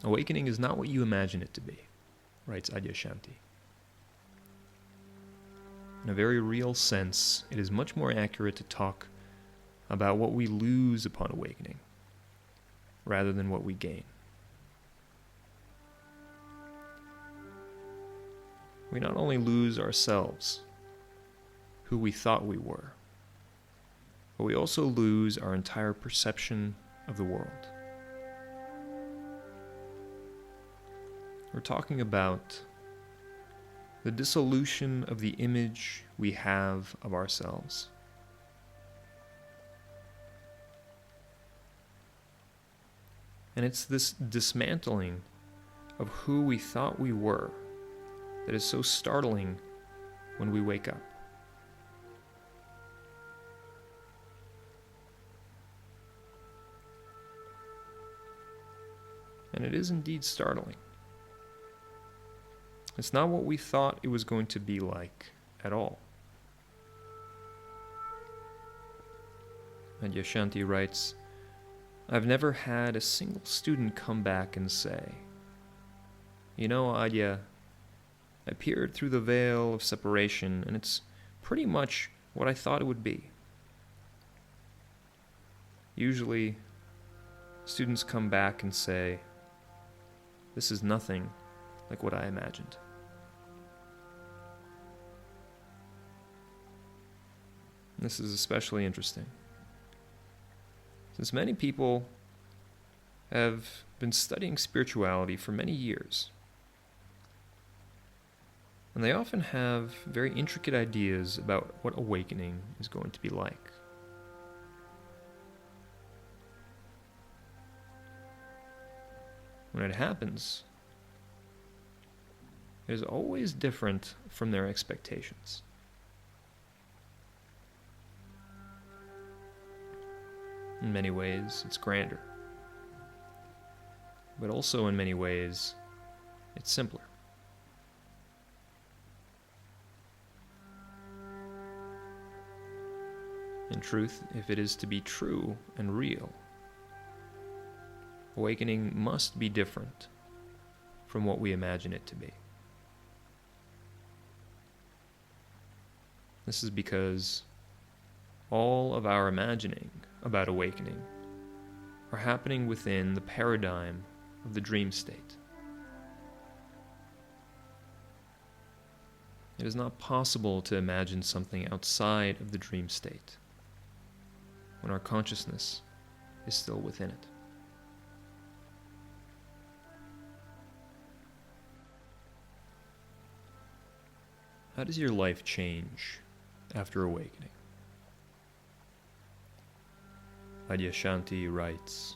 Awakening is not what you imagine it to be, writes Adyashanti. In a very real sense, it is much more accurate to talk about what we lose upon awakening, rather than what we gain. We not only lose ourselves, who we thought we were, but we also lose our entire perception of the world. We're talking about the dissolution of the image we have of ourselves. And it's this dismantling of who we thought we were that is so startling when we wake up. And it is indeed startling. It's not what we thought it was going to be like at all. Adyashanti writes, I've never had a single student come back and say, you know, Adya, I peered through the veil of separation and it's pretty much what I thought it would be. Usually, students come back and say, this is nothing like what I imagined. This is especially interesting, since many people have been studying spirituality for many years, and they often have very intricate ideas about what awakening is going to be like. When it happens, it is always different from their expectations. In many ways, it's grander. But also in many ways, it's simpler. In truth, if it is to be true and real, awakening must be different from what we imagine it to be. This is because all of our imagining about awakening are happening within the paradigm of the dream state. It is not possible to imagine something outside of the dream state when our consciousness is still within it. How does your life change after awakening? Adyashanti writes,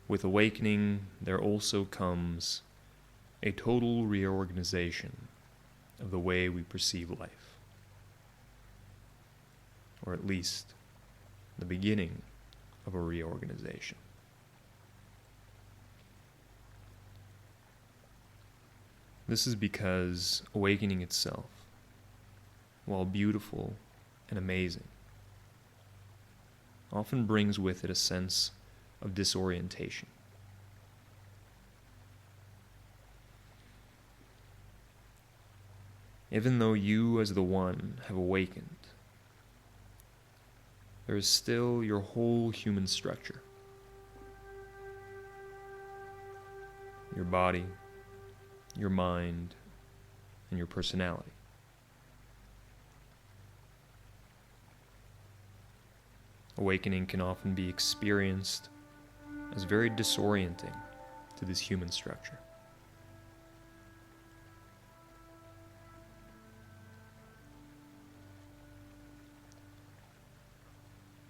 with awakening there also comes a total reorganization of the way we perceive life, or at least the beginning of a reorganization. This is because awakening itself, while beautiful and amazing, often brings with it a sense of disorientation. Even though you as the one have awakened, there is still your whole human structure. Your body, your mind, and your personality. Awakening can often be experienced as very disorienting to this human structure.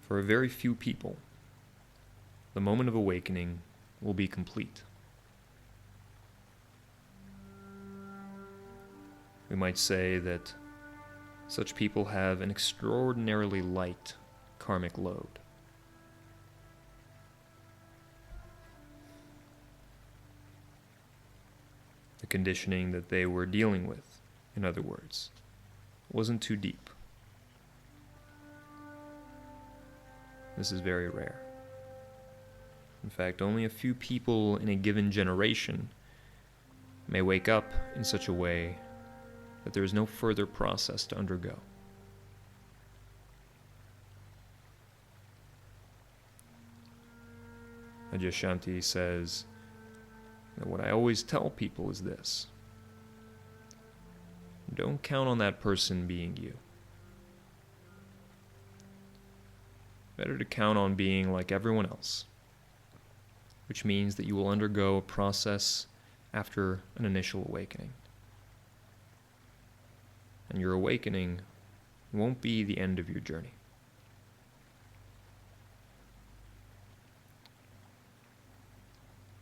For a very few people, the moment of awakening will be complete. We might say that such people have an extraordinarily light karmic load. The conditioning that they were dealing with, in other words, wasn't too deep. This is very rare. In fact, only a few people in a given generation may wake up in such a way that there is no further process to undergo. Adyashanti says that what I always tell people is this: don't count on that person being you. Better to count on being like everyone else, which means that you will undergo a process after an initial awakening. And your awakening won't be the end of your journey.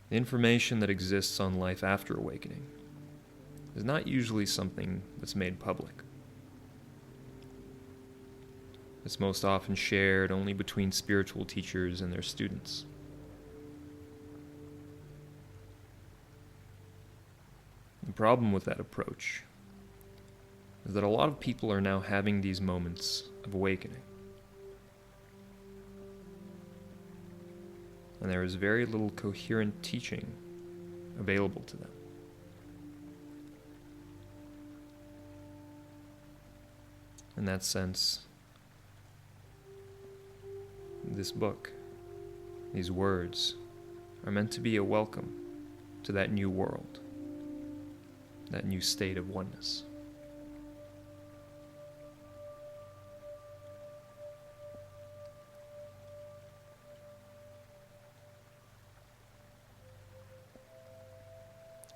The information that exists on life after awakening is not usually something that's made public. It's most often shared only between spiritual teachers and their students. The problem with that approach is that a lot of people are now having these moments of awakening. And there is very little coherent teaching available to them. In that sense, this book, these words, are meant to be a welcome to that new world, that new state of oneness.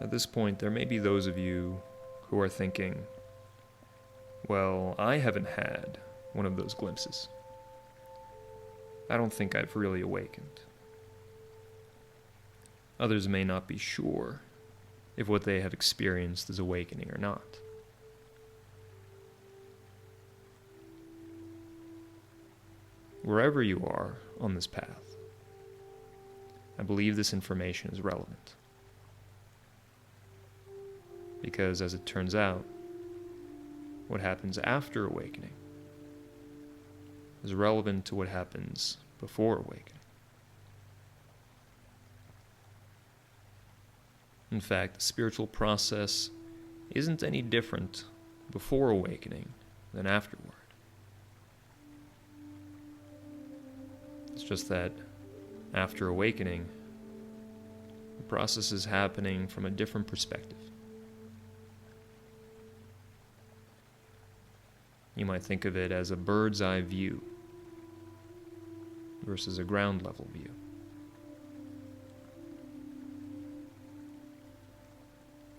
At this point, there may be those of you who are thinking, well, I haven't had one of those glimpses. I don't think I've really awakened. Others may not be sure if what they have experienced is awakening or not. Wherever you are on this path, I believe this information is relevant. Because, as it turns out, what happens after awakening is relevant to what happens before awakening. In fact, the spiritual process isn't any different before awakening than afterward. It's just that after awakening, the process is happening from a different perspective. You might think of it as a bird's eye view versus a ground level view.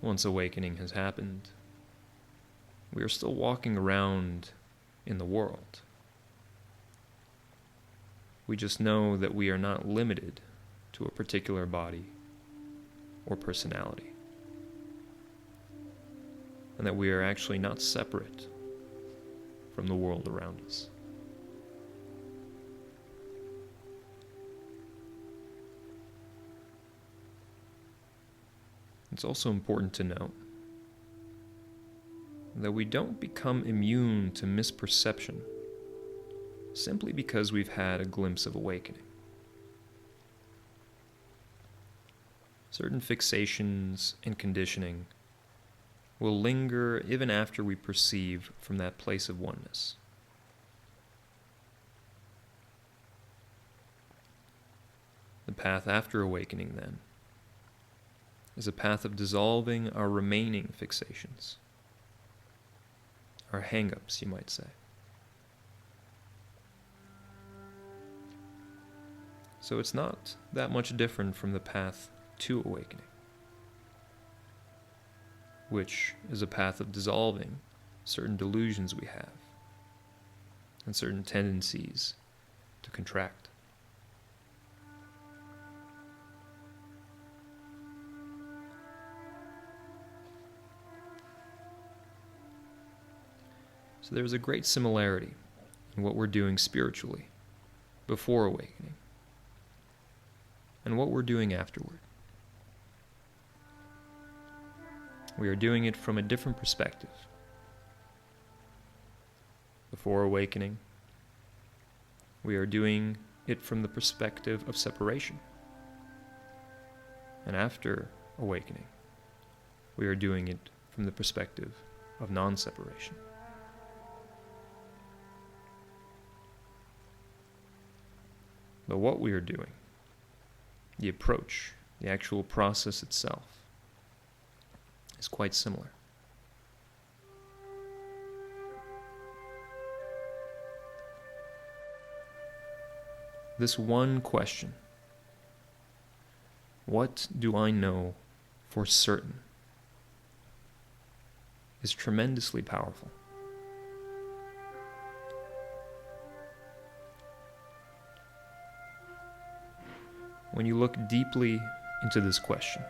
Once awakening has happened, we are still walking around in the world. We just know that we are not limited to a particular body or personality, and that we are actually not separate from the world around us. It's also important to note that we don't become immune to misperception simply because we've had a glimpse of awakening. Certain fixations and conditioning will linger even after we perceive from that place of oneness. The path after awakening, then, is a path of dissolving our remaining fixations, our hang-ups, you might say. So it's not that much different from the path to awakening, which is a path of dissolving certain delusions we have and certain tendencies to contract. So there's a great similarity in what we're doing spiritually before awakening and what we're doing afterward. We are doing it from a different perspective. Before awakening, we are doing it from the perspective of separation. And after awakening, we are doing it from the perspective of non-separation. But what we are doing, the approach, the actual process itself, is quite similar. This one question, what do I know for certain, is tremendously powerful. When you look deeply into this question,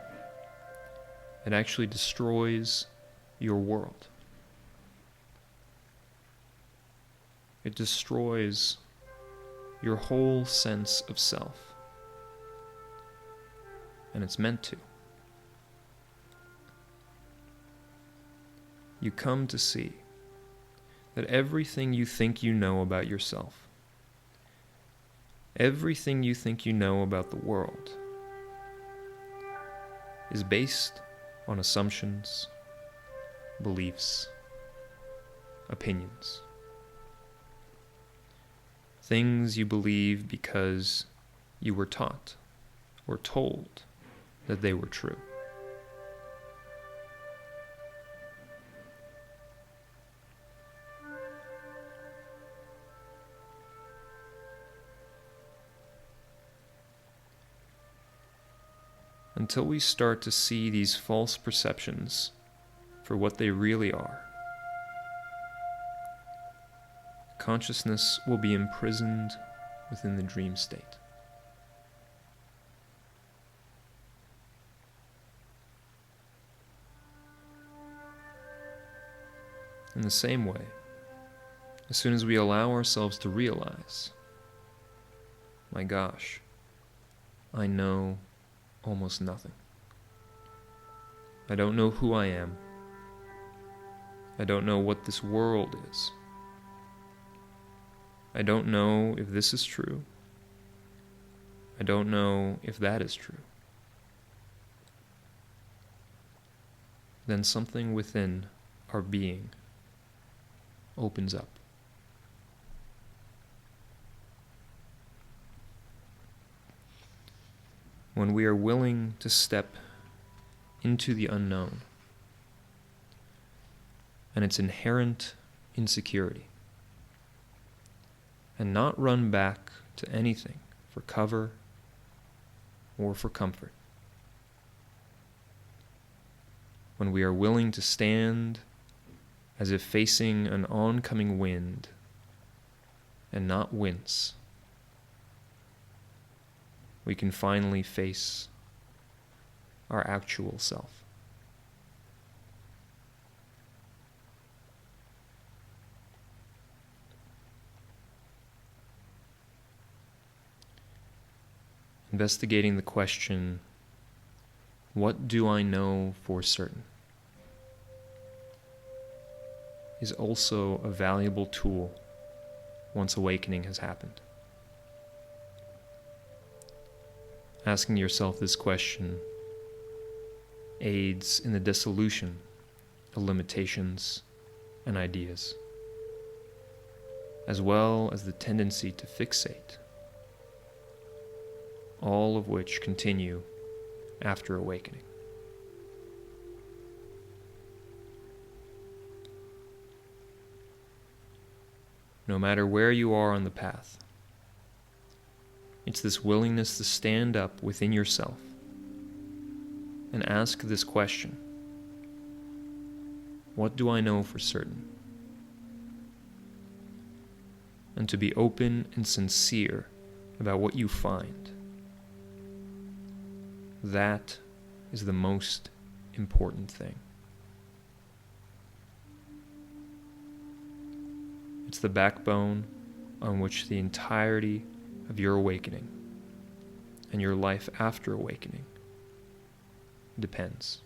it actually destroys your world. It destroys your whole sense of self. And it's meant to. You come to see that everything you think you know about yourself, everything you think you know about the world, is based on assumptions, beliefs, opinions. Things you believe because you were taught or told that they were true. Until we start to see these false perceptions for what they really are, consciousness will be imprisoned within the dream state. In the same way, as soon as we allow ourselves to realize, my gosh, I know almost nothing. I don't know who I am. I don't know what this world is. I don't know if this is true. I don't know if that is true. Then something within our being opens up. When we are willing to step into the unknown and its inherent insecurity, and not run back to anything for cover or for comfort, when we are willing to stand as if facing an oncoming wind and not wince, we can finally face our actual self. Investigating the question, what do I know for certain, is also a valuable tool once awakening has happened. Asking yourself this question aids in the dissolution of limitations and ideas, as well as the tendency to fixate, all of which continue after awakening. No matter where you are on the path, it's this willingness to stand up within yourself and ask this question, what do I know for certain? And to be open and sincere about what you find. That is the most important thing. It's the backbone on which the entirety of your awakening and your life after awakening depends.